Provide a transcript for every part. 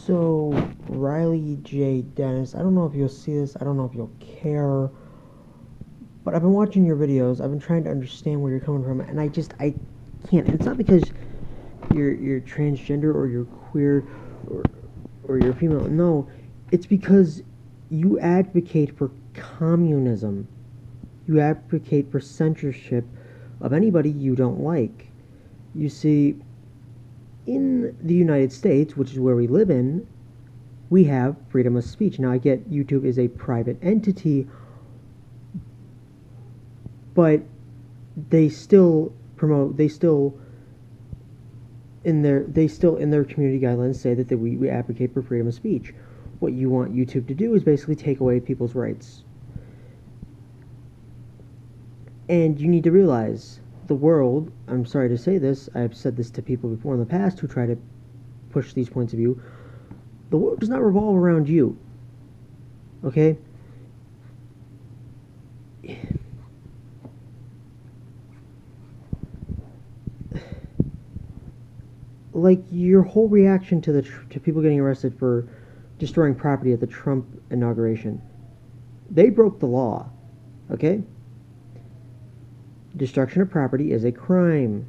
So, Riley J. Dennis, I don't know if you'll see this, I don't know if you'll care, but I've been watching your videos, I've been trying to understand where you're coming from, and I can't. And it's not because you're transgender or you're queer or, or you're female. No, it's because you advocate for communism. You advocate for censorship of anybody you don't like. You see, in the United States, which is where we live in, we have freedom of speech. Now, I get YouTube is a private entity, but they still promote, they still in their community guidelines say that we advocate for freedom of speech. What you want YouTube to do is basically take away people's rights. And you need to realize the world, I'm sorry to say this, I've said this to people before in the past who try to push these points of view, the world does not revolve around you. Okay? Like your whole reaction to to people getting arrested for destroying property at the Trump inauguration. They broke the law. Okay? Destruction of property is a crime.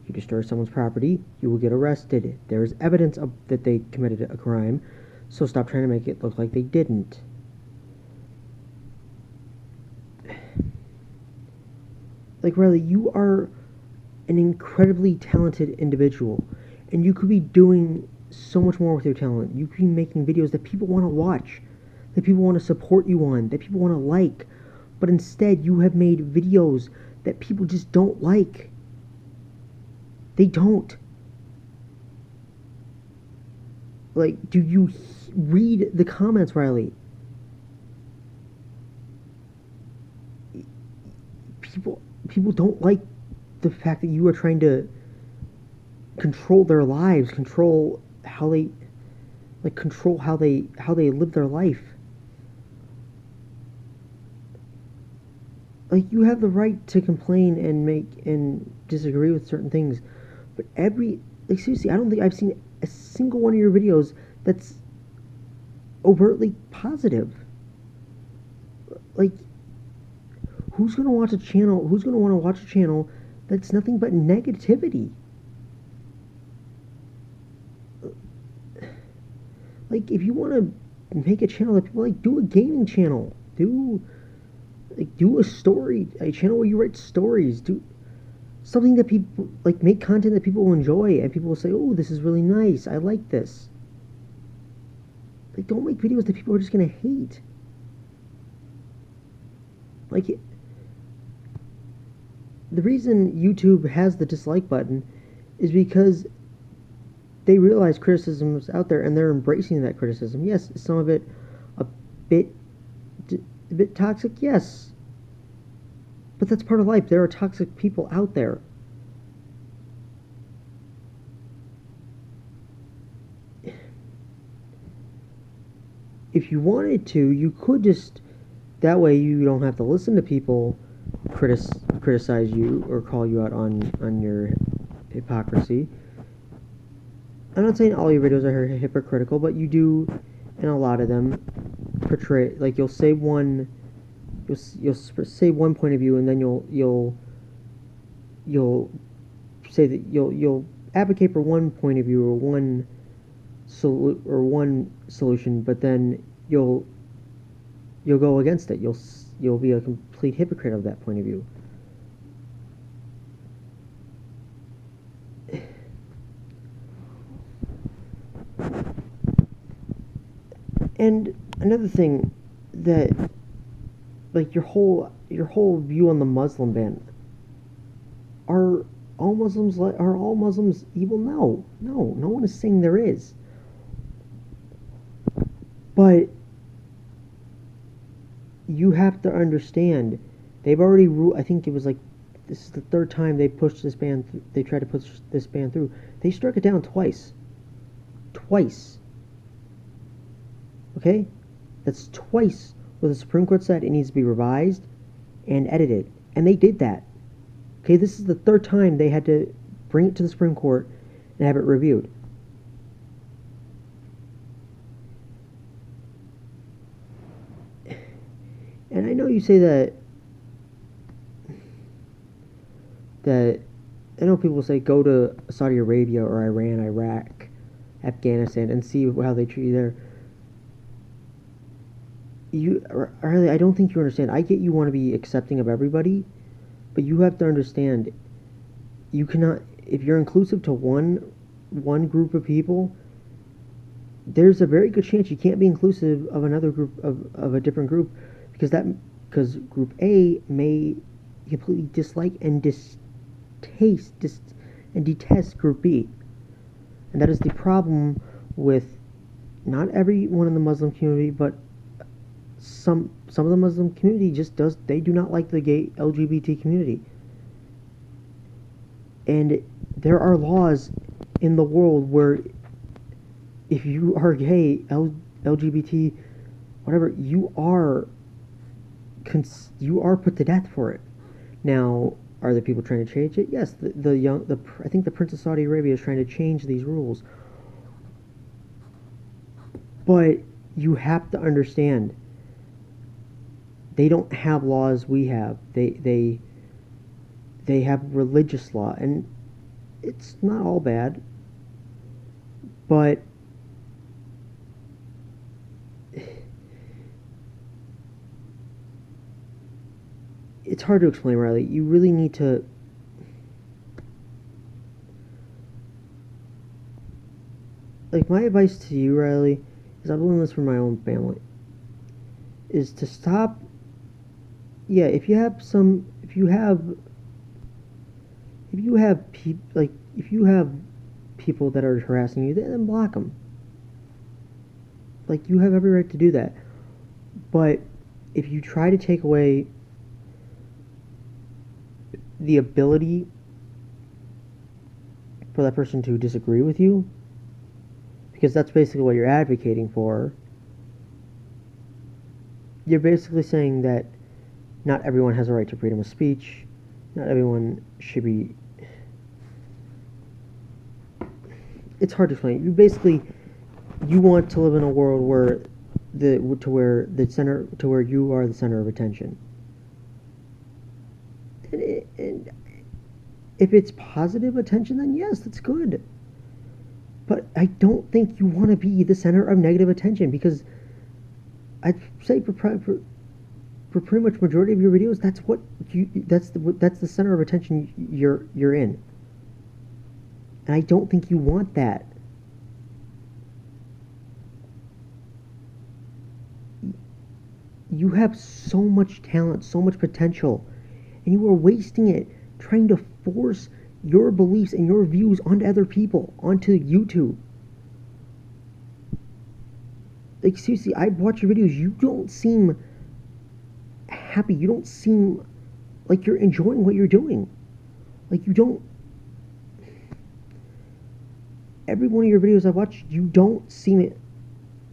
You destroy someone's property, you will get arrested. There is evidence that they committed a crime, so stop trying to make it look like they didn't. Like, Riley, you are an incredibly talented individual, and you could be doing so much more with your talent. You could be making videos that people want to watch, that people want to support you on, that people want to like, but instead you have made videos that people just don't like. They don't. Like, do you read the comments, Riley? People don't like the fact that you are trying to control their lives, control how they live their life. Like, you have the right to complain and disagree with certain things, but seriously, I don't think I've seen a single one of your videos that's overtly positive. Like, who's gonna watch a channel? Who's gonna want to watch a channel that's nothing but negativity? Like, if you want to make a channel that people like, do a gaming channel. Do a channel where you write stories. Do something that people like, make content that people will enjoy and people will say, oh, this is really nice, I like this. Like, don't make videos that people are just gonna hate. Like, the reason YouTube has the dislike button is because they realize criticism is out there and they're embracing that criticism. Yes, some of it a bit toxic, yes. But that's part of life. There are toxic people out there. If you wanted to, you could just, that way you don't have to listen to people criticize you or call you out on your hypocrisy. I'm not saying all your videos are hypocritical, but you do, in a lot of them, portray, like, you'll say one point of view, and then you'll say that you'll advocate for one point of view or one solution, but then you'll go against it. You'll be a complete hypocrite of that point of view. And another thing that, like, your whole view on the Muslim ban. Are all Muslims evil? No, no one is saying there is. But you have to understand, they've already ruled. I think it was like, this is the third time they pushed this ban. They tried to push this ban through. They struck it down twice. Okay, that's twice where the Supreme Court said it needs to be revised and edited, and they did that. Okay, this is the third time they had to bring it to the Supreme Court and have it reviewed. know you say that I know people say go to Saudi Arabia or Iran, Iraq, Afghanistan, and see how they treat you there. Riley, I don't think you understand. I get you want to be accepting of everybody, but you have to understand. You cannot, if you're inclusive to one group of people, there's a very good chance you can't be inclusive of another group of a different group because group A may completely dislike and detest group B. And that is the problem with not everyone in the Muslim community, but some of the Muslim community they do not like the gay LGBT community. And there are laws in the world where if you are gay, LGBT, whatever, you are put to death for it. Now, are there people trying to change it? Yes, I think the Prince of Saudi Arabia is trying to change these rules. But you have to understand, they don't have laws we have. They have religious law, and it's not all bad. But it's hard to explain, Riley. You really need to my advice to you, Riley, is I've learned this from my own family, is to stop. Yeah, if you have people that are harassing you, then block them. You have every right to do that. But if you try to take away the ability for that person to disagree with you, because that's basically what you're advocating for, you're basically saying that not everyone has a right to freedom of speech, not everyone should be... It's hard to explain. You want to live in a world where you are the center of attention. And if it's positive attention, then yes, that's good. But I don't think you want to be the center of negative attention, because I'd say for pretty much majority of your videos, that's the center of attention you're in. And I don't think you want that. You have so much talent, so much potential, and you are wasting it trying to force your beliefs and your views onto other people, onto YouTube. Seriously, I watch your videos, you don't seem happy, you don't seem like you're enjoying what you're doing. You don't... Every one of your videos I've watched, you don't seem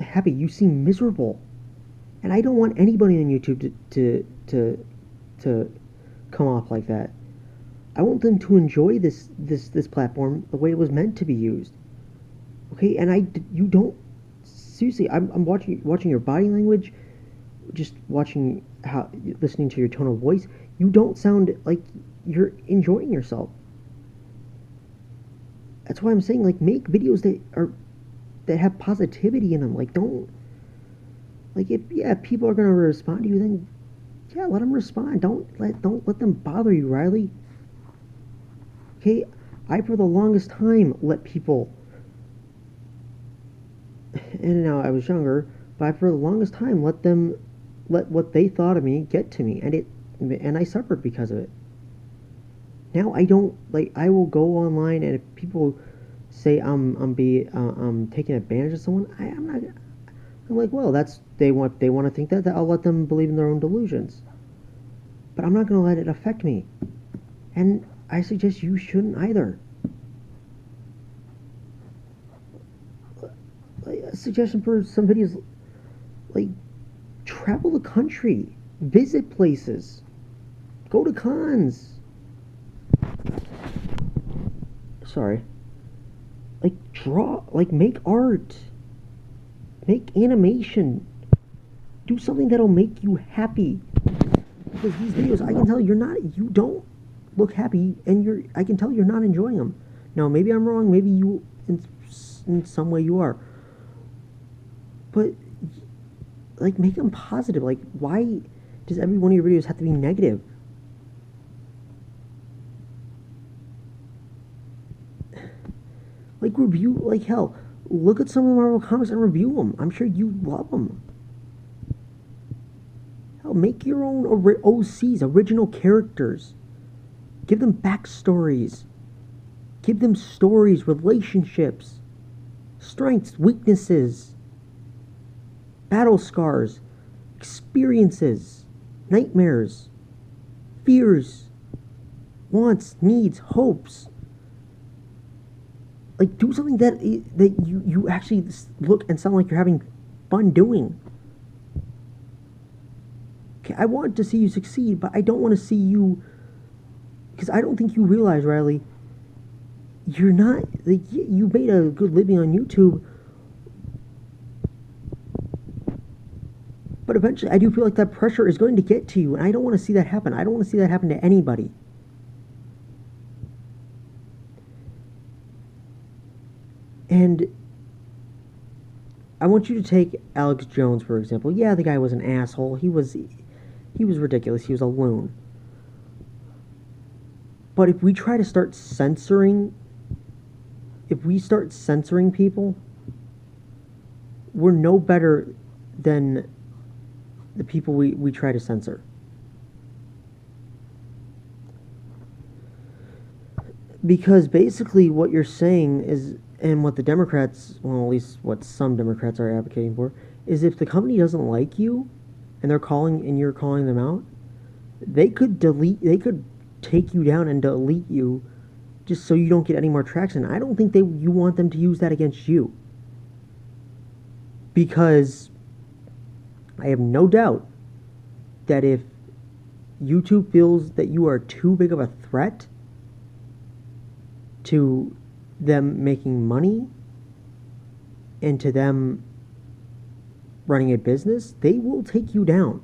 happy, you seem miserable. And I don't want anybody on YouTube to come off like that. I want them to enjoy this platform the way it was meant to be used. Okay, and you don't... Seriously, I'm watching your body language, just listening to your tone of voice. You don't sound like you're enjoying yourself. That's why I'm saying, make videos that have positivity in them. If people are gonna respond to you, then yeah, let them respond. Don't let them bother you, Riley. Okay, I for the longest time let people, and now I was younger, but I for the longest time let what they thought of me get to me, and I suffered because of it. Now I don't. I will go online, and if people say I'm taking advantage of someone, I'm not. I'm like, well, they want to think that I'll let them believe in their own delusions. But I'm not going to let it affect me. And I suggest you shouldn't either. A suggestion for some videos, travel the country, visit places, go to cons. Sorry. Draw, make art, make animation, Do something that'll make you happy. Because these videos, I can tell you don't look happy, and I can tell you're not enjoying them. Now, maybe I'm wrong. Maybe you, in some way, you are. But like, make them positive. Like, why does every one of your videos have to be negative? Like, hell, look at some of the Marvel comics and review them. I'm sure you love them. Hell, make your own OCs, original characters. Give them backstories. Give them stories, relationships, strengths, weaknesses, battle scars, experiences, nightmares, fears, wants, needs, hopes. Like, do something that you actually look and sound like you're having fun doing. Okay, I want to see you succeed, but I don't want to see you, because I don't think you realize, Riley, you're not, like, you made a good living on YouTube, but eventually I do feel like that pressure is going to get to you, and I don't want to see that happen. I don't want to see that happen to anybody. And I want you to take Alex Jones, for example. Yeah, the guy was an asshole. He was ridiculous. He was a loon. But if we try to start censoring, people, we're no better than the people we try to censor. Because basically what you're saying is, and what the Democrats, well, at least what some Democrats are advocating for, is if the company doesn't like you, and you're calling them out, they could take you down and delete you, just so you don't get any more traction. I don't think you want them to use that against you, because I have no doubt that if YouTube feels that you are too big of a threat to them making money and to them running a business, they will take you down.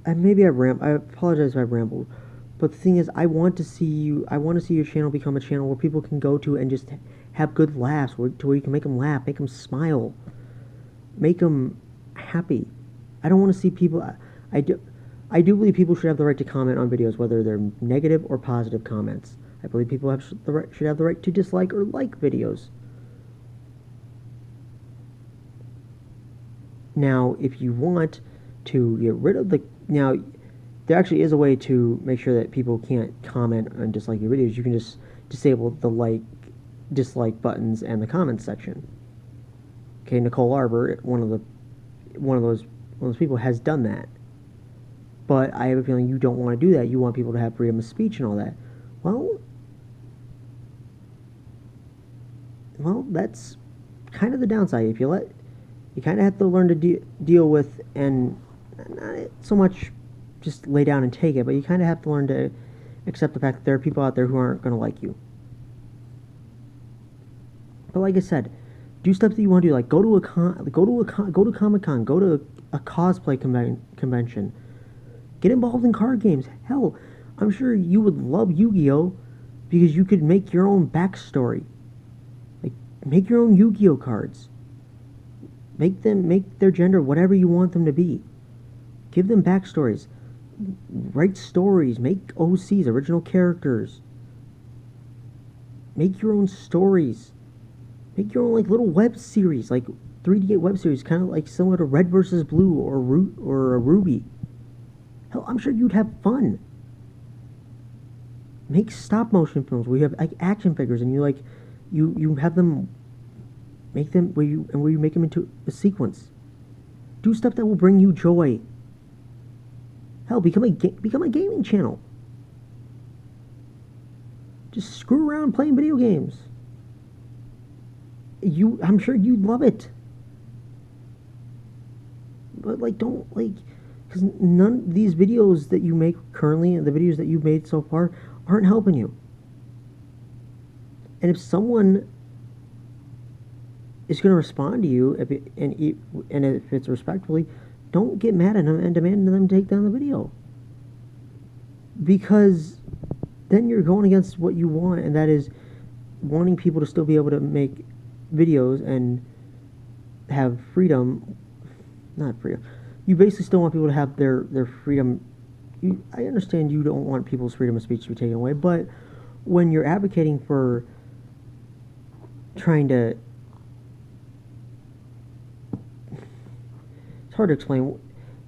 I apologize if I rambled, but the thing is, I want to see your channel become a channel where people can go to and just have good laughs, where you can make them laugh, make them smile, make them happy. I don't want to see people. I do believe people should have the right to comment on videos, whether they're negative or positive comments. I believe people should have the right to dislike or like videos. Now, if you want to get rid of there actually is a way to make sure that people can't comment and dislike your videos. You can just disable the dislike buttons and the comments section. Okay, Nicole Arbor, one of those people, has done that. But I have a feeling you don't want to do that. You want people to have freedom of speech and all that. Well, that's kind of the downside. You kind of have to learn to deal with, and not so much just lay down and take it, but you kind of have to learn to accept the fact that there are people out there who aren't going to like you. But like I said, do stuff that you want to do, like go to Comic-Con, go to a cosplay convention, get involved in card games. Hell, I'm sure you would love Yu-Gi-Oh! Because you could make your own backstory. Like, make your own Yu-Gi-Oh! Cards. Make their gender whatever you want them to be. Give them backstories. Write stories. Make OCs, original characters. Make your own stories. Make your own, like, little web series, like 3D web series, kind of like similar to Red vs. Blue or a Ruby. Hell, I'm sure you'd have fun. Make stop motion films where you have like action figures and you have them, make them where you make them into a sequence. Do stuff that will bring you joy. Hell, become a gaming channel. Just screw around playing video games. I'm sure you'd love it. But, like, don't, like, Because none of these videos that you make currently and the videos that you've made so far aren't helping you. And if someone is going to respond to you, and if it's respectfully, don't get mad at them and demand them take down the video. Because then you're going against what you want, and that is wanting people to still be able to make videos and have freedom. Not freedom. You basically still want people to have their freedom. I understand you don't want people's freedom of speech to be taken away, but when you're advocating for trying to... It's hard to explain.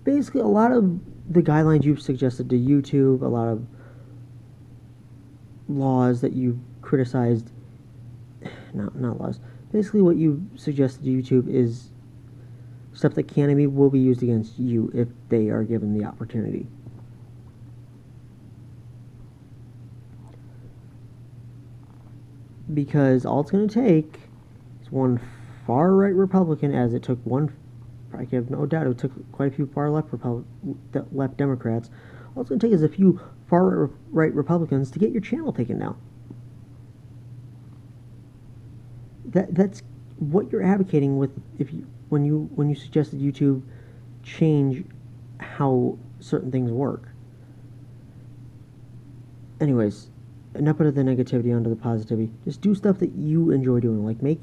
Basically, a lot of the guidelines you've suggested to YouTube, a lot of laws that you've criticized, not laws, basically what you suggested to YouTube is stuff that can and will be used against you if they are given the opportunity. Because all it's going to take is one far-right Republican, as it took one, I have no doubt it took quite a few far-left left Democrats. All it's going to take is a few far-right Republicans to get your channel taken down. That's what you're advocating with when you suggested YouTube change how certain things work. Anyways, enough of the negativity onto the positivity. Just do stuff that you enjoy doing. Like make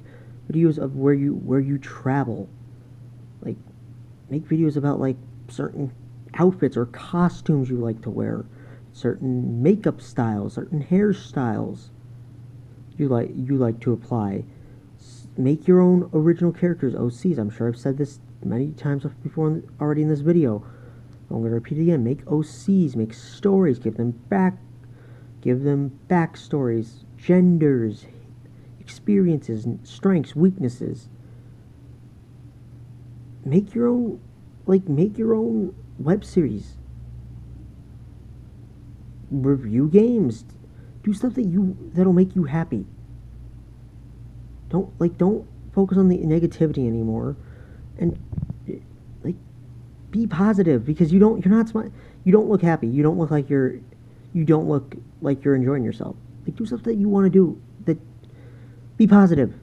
videos of where you travel. Like make videos about like certain outfits or costumes you like to wear, certain makeup styles, certain hairstyles you like to apply. Make your own original characters, OCs. I'm sure I've said this many times before already in this video. I'm going to repeat it again. Make OCs, make stories, give them backstories, genders, experiences, strengths, weaknesses. Make your own web series. Review games. Do stuff that'll make you happy. Don't focus on the negativity anymore, and be positive, because you're not smart. You don't look happy. You don't look like you're enjoying yourself. Do stuff that you want to do. Be positive.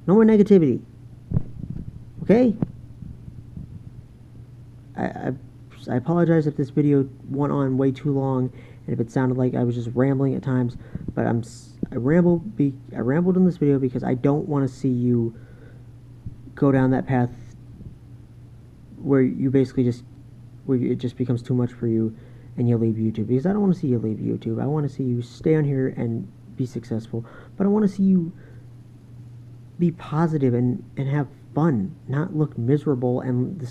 No more negativity. Okay? I apologize if this video went on way too long, and if it sounded like I was just rambling at times, but I rambled in this video because I don't want to see you go down that path where it just becomes too much for you and you leave YouTube. Because I don't want to see you leave YouTube. I want to see you stay on here and be successful, but I want to see you be positive and have fun, not look miserable and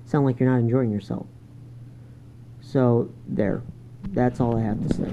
sound like you're not enjoying yourself. So that's all I have to say.